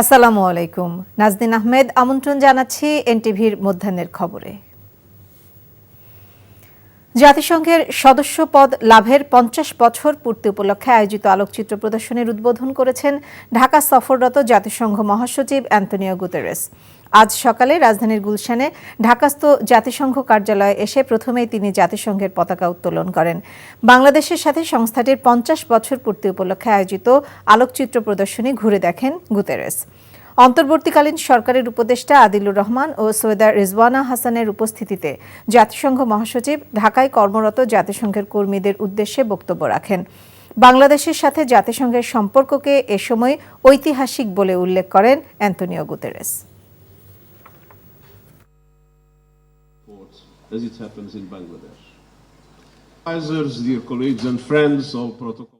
আসসালামু আলাইকুম। নাজনীন আহমেদ আমন্ত্রণ জানাচ্ছি এনটিভির মধ্যাহ্নের খবরে। জাতিসংঘের সদস্য পদ লাভের ৫০ বছর পূর্তি উপলক্ষে আয়োজিত আলোকচিত্র প্রদর্শনীর উদ্বোধন করেছেন ঢাকা সফররত জাতিসংঘ মহাসচিব অ্যান্তোনিও গুতেরেস। আজ সকালে রাজধানীর গুলশানে ঢাকাস্থ জাতিসংঘ কার্যালয়ে এসে প্রথমেই তিনি জাতিসংঘের পতাকা উত্তোলন করেন। বাংলাদেশের সাথে সংস্থাটির ৫০ বছর পূর্তি উপলক্ষে আয়োজিত আলোকচিত্র প্রদর্শনী ঘুরে দেখেন গুতেরেস। অন্তর্বর্তীকালীন সরকারের উপদেষ্টা আদিলুর রহমান ও সৈয়দা রিজওয়ানা হাসানের উপস্থিতিতে জাতিসংঘ মহাসচিব ঢাকায় কর্মরত জাতিসংঘের কর্মীদের উদ্দেশ্যে বক্তব্য রাখেন। বাংলাদেশের সাথে জাতিসংঘের সম্পর্ককে এ সময় ঐতিহাসিক বলে উল্লেখ করেন Antonio Guterres. As it happens in Bangladesh. Advisors, dear colleagues and friends of protocol.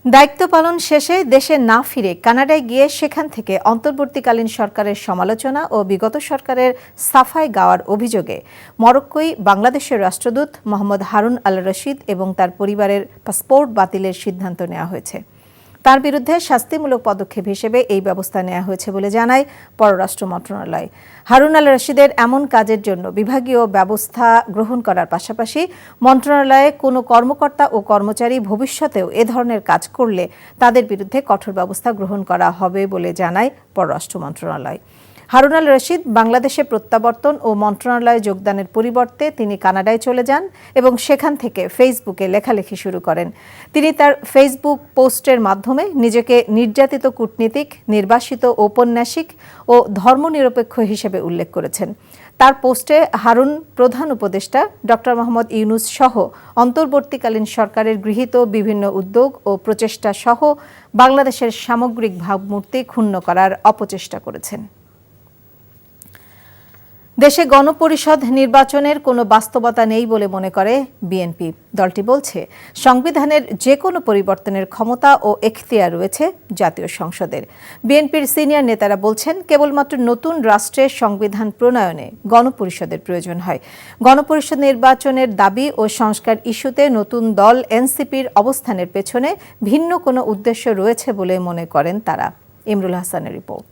দায়িত্ব পালন শেষে দেশে না ফিরে কানাডায় গিয়ে সেখান থেকে অন্তর্বর্তীকালীন সরকারের সমালোচনা ও বিগত সরকারের সাফাই গাওয়ার অভিযোগে মরক্কোয় বাংলাদেশের রাষ্ট্রদূত মোহাম্মদ হারুন আল রশিদ এবং তার পরিবারের পাসপোর্ট বাতিলের সিদ্ধান্ত নেওয়া হয়েছে। তার বিরুদ্ধে শাস্তিমূলক পদক্ষেপ হিসেবে এই ব্যবস্থা নেওয়া হয়েছে বলে জানায় পররাষ্ট্র মন্ত্রণালয়। হারুন আল রশিদের এমন কাজের জন্য বিভাগীয় ব্যবস্থা গ্রহণ করার পাশাপাশি মন্ত্রণালয়ে কোনো কর্মকর্তা ও কর্মচারী ভবিষ্যতেও এ ধরনের কাজ করলে তাদের বিরুদ্ধে কঠোর ব্যবস্থা গ্রহণ করা হবে বলে জানায় পররাষ্ট্র মন্ত্রণালয়। হারুন আল রশিদ বাংলাদেশে প্রত্যাবর্তন ও মন্ত্রণালয়ে যোগদানের পরিবর্তে তিনি কানাডায় চলে যান এবং সেখান থেকে ফেসবুকে লেখালেখি শুরু করেন। তিনি তার ফেসবুক পোস্টের মাধ্যমে নিজেকে নির্যাতিত কূটনীতিক, নির্বাসিত ঔপন্যাসিক ও ধর্মনিরপেক্ষ হিসেবে উল্লেখ করেছেন। তার পোস্টে হারুন প্রধান উপদেষ্টা ডক্টর মোহাম্মদ ইউনূস সহ অন্তর্বর্তীকালীন সরকারের গৃহীত বিভিন্ন উদ্যোগ ও প্রচেষ্টা সহ বাংলাদেশের সামগ্রিক ভাবমূর্তি ক্ষুণ্ণ করার অপচেষ্টা করেছেন। দেশে গণপরিষদ নির্বাচনের কোনো বাস্তবতা নেই বলে মনে করে বিএনপি। দলটি বলছে, সংবিধানের যে কোনো পরিবর্তনের ক্ষমতা ও এখতিয়ার রয়েছে জাতীয় সংসদের। বিএনপির সিনিয়র নেতারা বলছেন, কেবলমাত্র নতুন রাষ্ট্রের সংবিধান প্রণয়নে গণপরিষদের প্রয়োজন হয়। গণপরিষদ নির্বাচনের দাবি ও সংস্কার ইস্যুতে নতুন দল এনসিপির অবস্থানের পেছনে ভিন্ন কোনো উদ্দেশ্য রয়েছে বলে মনে করেন তারা। ইমরুল হাসানের রিপোর্ট।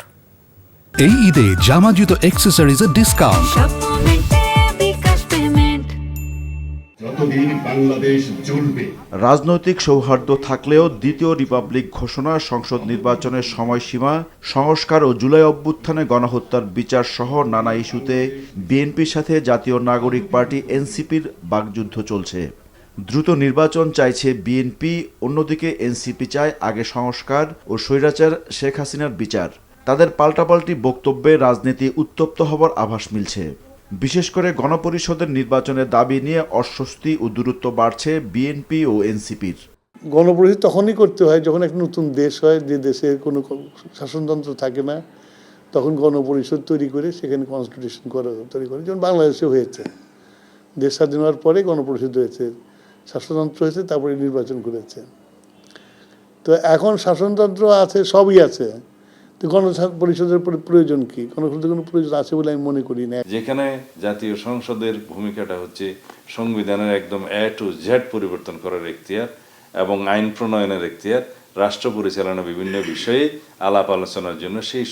এই ঈদে জামা জুতো অ্যাক্সেসরিজের ডিসকাউন্ট। রাজনৈতিক সৌহার্দ্য থাকলেও দ্বিতীয় রিপাবলিক ঘোষণা, সংসদ নির্বাচনের সময়সীমা, সংস্কার ও জুলাই অভ্যুত্থানে গণহত্যার বিচার সহ নানা ইস্যুতে বিএনপির সাথে জাতীয় নাগরিক পার্টি এনসিপির বাকযুদ্ধ চলছে। দ্রুত নির্বাচন চাইছে বিএনপি, অন্যদিকে এনসিপি চায় আগে সংস্কার ও স্বৈরাচার শেখ হাসিনার বিচার। তাদের পাল্টাপাল্টি বক্তব্যে রাজনীতি উত্তপ্ত হবার আভাস মিলছে। বিশেষ করে গণপরিষদের নির্বাচনের দাবি নিয়ে অস্বস্তি ও দূরত্ব বাড়ছে বিএনপি ও এনসিপির। গণপরিষদ তখনই করতে হয় যখন একটা নতুন দেশ হয়, যে দেশে কোনো শাসনতন্ত্র থাকে না, তখন গণপরিষদ তৈরি করে সেখানে কনস্টিটিউশন তৈরি করে, যেমন বাংলাদেশে হয়েছে। দেশ স্বাধীন হওয়ার পরে গণপরিষদ হয়েছে, শাসনতন্ত্র হয়েছে, তারপরে নির্বাচন করেছে। তো এখন শাসনতন্ত্র আছে, সবই আছে, তো গণপরিষদের প্রয়োজন কি? গণপরিষদের কোনো প্রয়োজন আছে বলে আমি মনে করি না। যেখানে জাতীয় সংসদের ভূমিকাটা হচ্ছে সংবিধানের একদম এ টু জেড পরিবর্তন করার এখতিয়ার এবং আইন প্রণয়নের এখতিয়ার, রাষ্ট্র পরিচালনা বিভিন্ন বিষয়ে আলাপ আলোচনার জন্য সেই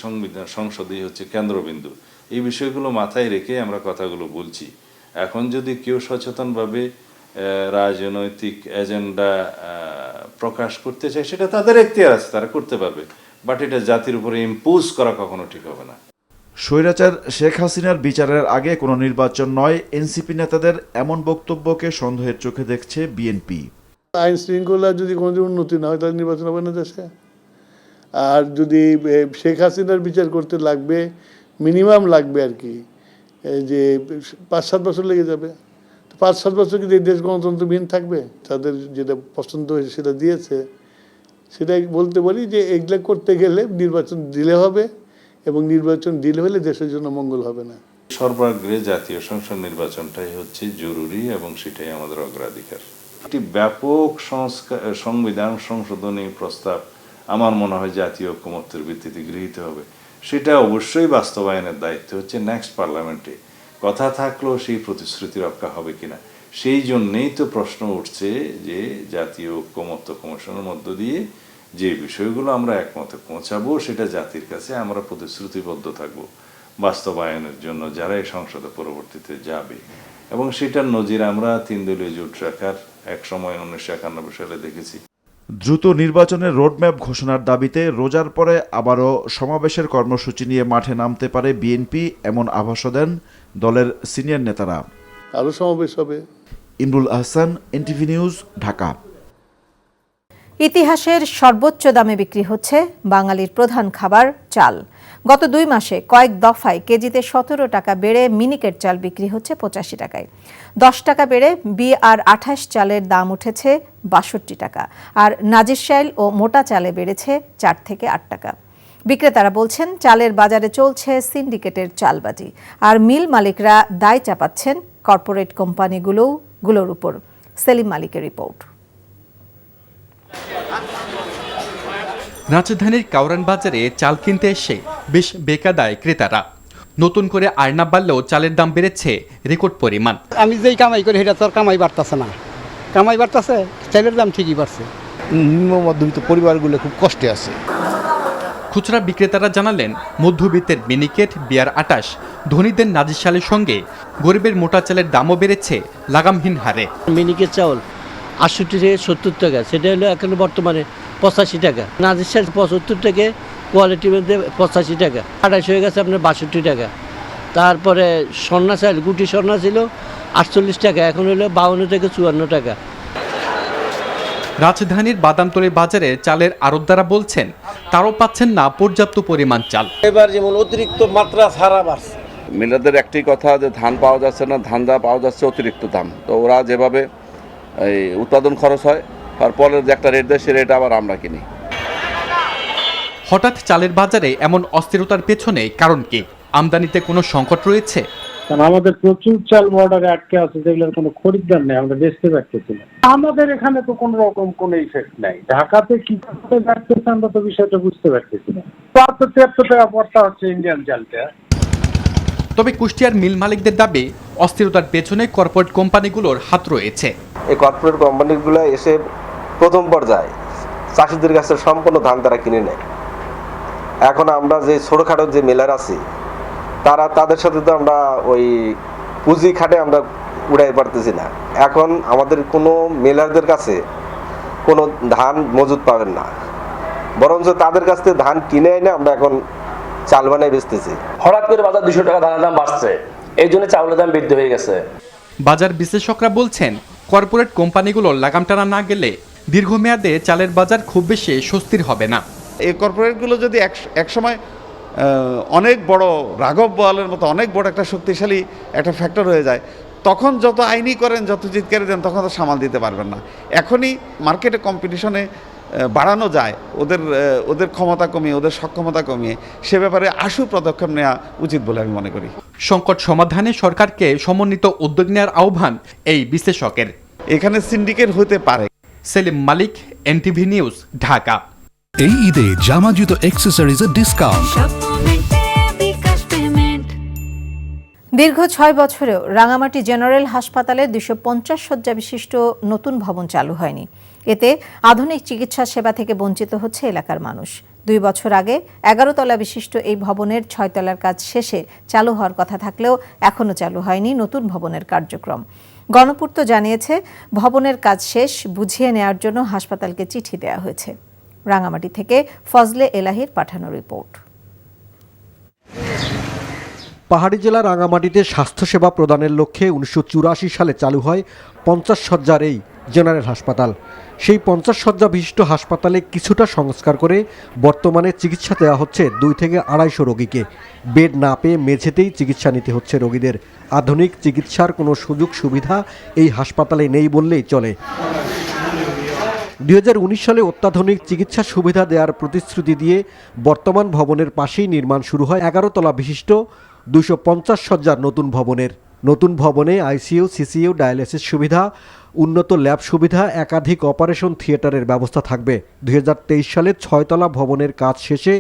সংসদই হচ্ছে কেন্দ্রবিন্দু। এই বিষয়গুলো মাথায় রেখে আমরা কথাগুলো বলছি। এখন যদি কেউ সচেতনভাবে রাজনৈতিক এজেন্ডা প্রকাশ করতে চায়, সেটা তাদের এখতিয়ার আছে, তারা করতে পারবে, বাট এটা জাতির উপরে ইম্পোজ করা কখনো ঠিক হবে না। স্বৈরাচার শেখ হাসিনার বিচারের আগে কোনো নির্বাচন নয়, এনসিপি নেতাদের এমন বক্তব্যকে সন্দেহের চোখে দেখছে বিএনপি। আইন শৃঙ্খলা যদি কোনোদিন উন্নতি না হয়, তাহলে নির্বাচন হবে না দেশে। আর যদি শেখ হাসিনার বিচার করতে লাগবে, মিনিমাম লাগবে আর কি, যে 5-7 বছর লেগে যাবে। তো 5-7 বছর কি দেশ গণতন্ত্রবিহীন থাকবে? তাদের যেটা পছন্দ হয়েছে সেটা দিয়েছে, সেটাই বলতে পারি যে এগুলো করতে গেলে নির্বাচন দিলে হবে, এবং নির্বাচন দিলে হলে দেশের জন্য মঙ্গল হবে না। সর্বাগ্রে জাতীয় সংসদ নির্বাচনটাই হচ্ছে জরুরি এবং সেটাই আমাদের অগ্রাধিকার। একটি ব্যাপক সংবিধান সংশোধনী প্রস্তাব আমার মনে হয় জাতীয় ঐকমত্যের ভিত্তিতে গৃহীত হবে। সেটা অবশ্যই বাস্তবায়নের দায়িত্ব হচ্ছে নেক্সট পার্লামেন্টে। কথা থাকলেও সেই প্রতিশ্রুতি রক্ষা হবে কিনা, সেই জন্যেই তো প্রশ্ন উঠছে যে জাতীয় ঐকমত্য কমিশনের মধ্য দিয়ে যে বিষয়গুলো আমরা একমতে পৌঁছাবো সেটা জাতির কাছে আমরা প্রতিশ্রুতিবদ্ধ থাকব বাস্তবায়নের জন্য যারা এই সংসদে পরবর্তীতে যাবে, এবং সেটার নজির আমরা 3 দলীয় জোট সরকার এক সময় 1991 সালে দেখেছি। দ্রুত নির্বাচনের রোডম্যাপ ঘোষণার দাবিতে রোজার পরে আবারও সমাবেশের কর্মসূচি নিয়ে মাঠে নামতে পারে বিএনপি, এমন আভাসও দেন দলের সিনিয়র নেতারা। আরও সমাবেশ হবে। Imrul Ahsan, NTV news, Dhaka. ইতিহাসের সর্বোচ্চ দামে বিক্রি হচ্ছে বাঙালির প্রধান খাবার চাল। গত 2 মাসে কয়েক দফায় কেজিতে 17 টাকা বেড়ে মিনিকেট চাল বিক্রি হচ্ছে 85 টাকায়। 10 টাকা বেড়ে BR28 চালের দাম উঠেছে 62 টাকা, আর নাজিরশাইল ও মোটা চালে বেড়েছে 4 থেকে 8 টাকা। বিক্রেতারা বলছেন চালের বাজারে চলছে সিন্ডিকেটের চালবাজি, আর মিল মালিকরা দায় চাপাচ্ছেন কর্পোরেট কোম্পানিগুলোর উপর। সেলিম মালিকের রিপোর্ট। রাজধানীর কাউরান বাজারে চাল কিনতে এসে বেশ বেকায়দায় ক্রেতারা। নতুন করে আয় না বাড়লেও চালের দাম বেড়েছে রেকর্ড পরিমাণ। আমি যেই কামাই করি সেটা তো আর কামাই বাড়তেছে না, কামাই বাড়তেছে, চালের দাম ঠিকই বাড়ছে। নিম্ন মধ্যবিত্ত পরিবারগুলো খুব কষ্টে আছে। খুচরা বিক্রেতারা জানালেন মধ্যবিত্তের মিনিকেট BR28, ধনীদের নাজিরশালের সঙ্গে গরিবের মোটা চালের দামও বেড়েছে লাগামহীন হারে। মিনিকেট চাউল 68 থেকে 70 টাকা, সেটা হলো এখন বর্তমানে 85 টাকা। নাজিরশাইল 75 থেকে, কোয়ালিটি মধ্যে 85 টাকা। 28 হয়ে গেছে আপনার 62 টাকা। তারপরে স্বর্ণা চাল, গুটি স্বর্ণা ছিল 48 টাকা, এখন হলো 52 থেকে 54 টাকা। রাজধানীর বাদামতলী বাজারে চালের আড়তদাররা বলছেন তারাও পাচ্ছেন না পর্যাপ্ত পরিমাণ চাল। এবার যেমন অতিরিক্ত মাত্রা ছাড়া বাড়ছে। মিলাদের একটি কথা যে ধান পাওয়া যাচ্ছে না, ধান যা পাওয়া যাচ্ছে অতিরিক্ত দাম। তো ওরা যেভাবে এই উৎপাদন খরচ হয়, তারপরে যে একটা রেট দেয় সে রেট আবার আমরা কিনি। হঠাৎ চালের বাজারে এমন অস্থিরতার পেছনে কারণ কি? আমদানিতে কোনো সংকট রয়েছে? কারণ আমাদের প্রচুর চাল বর্ডারে আটকে আছে, যেগুলোর কোনো খরিদ্দার নেই, আমরা বেচতে পারতেছি না। আমাদের এখানে তো কোনো রকম কোনো ইফেক্ট নাই। ঢাকাতে কি করতে পারতেছে আমরা তো বিষয়টা বুঝতে পারতেছি না। 73 টাকা পড়তা হচ্ছে ইন্ডিয়ান চালটা। তবে কুষ্টিয়ার মিল মালিকদের দাবি অস্থিরতার পেছনে কর্পোরেট কোম্পানিগুলোর হাত রয়েছে। এই কর্পোরেট কোম্পানিগুলো এসে প্রথম পর্যায়ে চাষিদের কাছে সম্পূর্ণ ধান তারা কিনে নেয়। এখন আমরা যে ছোটখাটো যে মেলার আছি তাদের সাথে তো আমরা ওই পুঁজি খাটে আমরা উড়াই পারতেছি না। এখন আমাদের কোনো মেলারদের কাছে কোনো ধান মজুদ পাবেন না, বরঞ্চ তাদের কাছ থেকে ধান কিনে এনে আমরা এখন চাল বানাই বেচতেছি। হঠাৎ করে বাজার 200 টাকা ধানের দাম বাড়ছে, এই জন্য চাউলের দাম বৃদ্ধি হয়ে গেছে। বাজার বিশ্লেষকরা বলছেন কর্পোরেট কোম্পানিগুলোর লাগাম টানা না গেলে দীর্ঘমেয়াদে চালের বাজার খুব বেশি স্বস্তির হবে না। এই কর্পোরেটগুলো যদি একসময় অনেক বড় রাঘব বোয়ালের মতো অনেক বড় একটা শক্তিশালী একটা ফ্যাক্টর হয়ে যায়, তখন যত আইনি করেন, যত চিৎকারি দেন, তখন তো সামাল দিতে পারবেন না। এখনই মার্কেটে কম্পিটিশনে বাড়ানো যায়, ওদের ক্ষমতা কমিয়ে, ওদের সক্ষমতা কমিয়ে, সে ব্যাপারে আশু পদক্ষেপ নেওয়া উচিত বলে আমি মনে করি। সংকট সমাধানে সরকারকে সমন্বিত উদ্যোগ নেওয়ার আহ্বান এই বিশ্লেষকের। এখানে সিন্ডিকেট হতে পারে। সেলিম মালিক, এনটিভি নিউজ, ঢাকা। এই ঈদে জামা জুতো অ্যাক্সেসরিজের ডিসকাউন্ট। দীর্ঘ 6 বছরেও রাঙামাটি জেনারেল হাসপাতালে 250 শয্যা বিশিষ্ট নতুন ভবন চালু হয়নি। এতে আধুনিক চিকিৎসা সেবা থেকে বঞ্চিত হচ্ছে এলাকার মানুষ। 2 বছর আগে 11 তলা বিশিষ্ট এই ভবনের 6 তলার কাজ শেষে চালু হওয়ার কথা থাকলেও এখনও চালু হয়নি নতুন ভবনের কার্যক্রম। গণপূর্ত জানিয়েছে ভবনের কাজ শেষ বুঝিয়ে নেওয়ার জন্য হাসপাতালকে চিঠি দেওয়া হয়েছে। রাঙামাটি থেকে ফজলে এলাহির পাঠানো রিপোর্ট। পাহাড়ি জেলা রাঙামাটিতে স্বাস্থ্যসেবা প্রদানের লক্ষ্যে 1984 সালে চালু হয় 50 শয্যার এই জেনারেল হাসপাতাল। সেই 50 শয্যা বিশিষ্ট হাসপাতালে কিছুটা সংস্কার করে বর্তমানে চিকিৎসা দেওয়া হচ্ছে 2 থেকে 250 রোগীকে। বেড না পেয়ে মেঝেতেই চিকিৎসা নিতে হচ্ছে রোগীদের। আধুনিক চিকিৎসার কোনো সুযোগ সুবিধা এই হাসপাতালে নেই বললেই চলে। 2019 সালে অত্যাধুনিক চিকিৎসা সুবিধা দেওয়ার প্রতিশ্রুতি দিয়ে বর্তমান ভবনের পাশেই নির্মাণ শুরু হয় 11 তলা বিশিষ্ট 250 শয্যার নতুন ভবনের। নতুন ভবনে আইসিইউ, সিসিইউ, ডায়ালিসিস সুবিধা, উন্নত ল্যাব সুবিধা, একাধিক অপারেশন থিয়েটারের ব্যবস্থা থাকবে। 2023 সালে 6 তলা ভবনের কাজ শেষে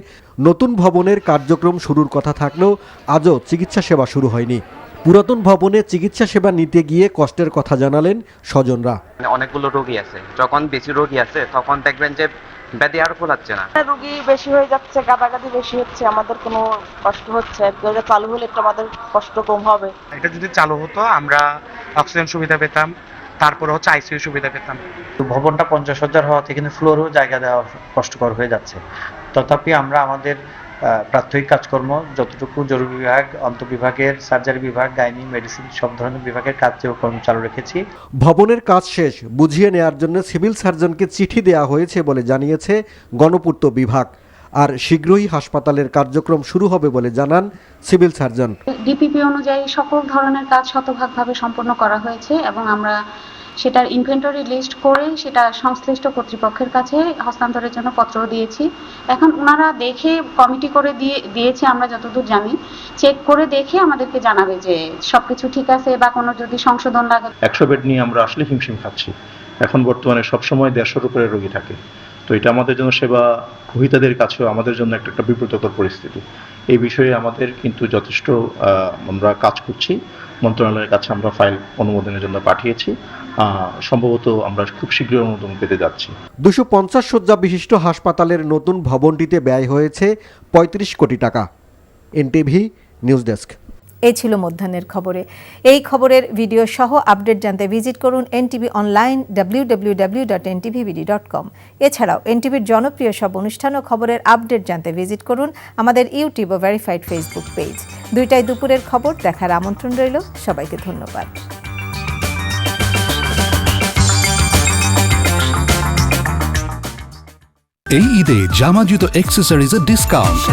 নতুন ভবনের কার্যক্রম শুরুর কথা থাকলেও আজও চিকিৎসা সেবা শুরু হয়নি। পুরাতন ভবনে চিকিৎসা সেবা নিতে গিয়ে কষ্টের কথা জানালেন স্বজনরা। অনেকগুলো রোগী আছে, যখন বেশি রোগী আছে তখন দেখবেন যে ব্যাধি আরো ফোলাচ্ছে না। রোগী বেশি হয়ে যাচ্ছে, গাদাগাদি বেশি হচ্ছে, আমাদের কোনো কষ্ট হচ্ছে। এটা চালু হলে একটু আমাদের কষ্ট কম হবে। এটা যদি চালু হতো আমরা অক্সিজেন সুবিধা পেতাম, তারপরে হচ্ছে আইসিইউ সুবিধা পেতাম। ভবনটা 50 সজ্জার হওয়াতে কিন্তু ফ্লোরেও জায়গা দেওয়া কষ্টকর হয়ে যাচ্ছে। তথাপি আমরা আমাদের প্রাথমিক কাজকর্ম যতটুকু জরুরি বিভাগ, অন্তঃবিভাগের, সার্জারি বিভাগ, গাইনি, মেডিসিন সব ধরনের বিভাগের কার্যক্রম চালু রেখেছি। ভবনের কাজ শেষ বুঝিয়ে নেয়ার জন্য সিভিল সার্জনকে চিঠি দেওয়া হয়েছে বলে জানিয়েছে গণপূর্ত বিভাগ। আর শীঘ্রই হাসপাতালের কার্যক্রম শুরু হবে বলে জানান সিভিল সার্জন। ডিপিপি অনুযায়ী সকল ধরনের কাজ শতভাগভাবে সম্পন্ন করা হয়েছে এবং আমরা সেটার ইনভেন্টরি লিস্ট করে সেটা সংশ্লিষ্ট কর্তৃপক্ষের কাছে হস্তান্তরের জন্য পত্র দিয়েছি। এখন ওনারা দেখে কমিটি করে দিয়েছে, আমরা যতদূর জানি চেক করে দেখে আমাদেরকে জানাবে যে সবকিছু ঠিক আছে বা কোনো যদি সংশোধন লাগে। 100 বেড নিয়ে আমরা আসলে হিমশিম খাচ্ছি। এখন বর্তমানে সবসময় 150-র উপরে রোগী থাকে, তো এটা আমাদের জন্য সেবা গ্রহীতাদের কাছেও আমাদের জন্য একটা বিব্রতকর পরিস্থিতি। এই বিষয়ে আমাদের কিন্তু যথেষ্ট আমরা কাজ করছি। মন্ত্রণালয়ের কাছে আমরা ফাইল অনুমোদনের জন্য পাঠিয়েছি। সম্ভবত আমরা খুব শীঘ্রই অনুমোদন পেতে যাচ্ছি। 250 শয্যা বিশিষ্ট হাসপাতালের নতুন ভবনটিতে ব্যয় হয়েছে 35 কোটি টাকা। NTV news desk. এই ছিল মধ্যাহ্নের খবরে। এই খবরের ভিডিও সহ আপডেট জানতে ভিজিট করুন এনটিভি অনলাইন www.ntvbd.com। এছাড়াও এনটিভির জনপ্রিয় সব অনুষ্ঠান ও খবরের আপডেট জানতে ভিজিট করুন আমাদের ইউটিউব ও ভেরিফাইড ফেসবুক পেজ। 2টায় দুপুরের খবর দেখার আমন্ত্রণ রইল। সবাইকে ধন্যবাদ। এই ঈদে জামা জুতো অ্যাক্সেসরিজের ডিসকাউন্ট।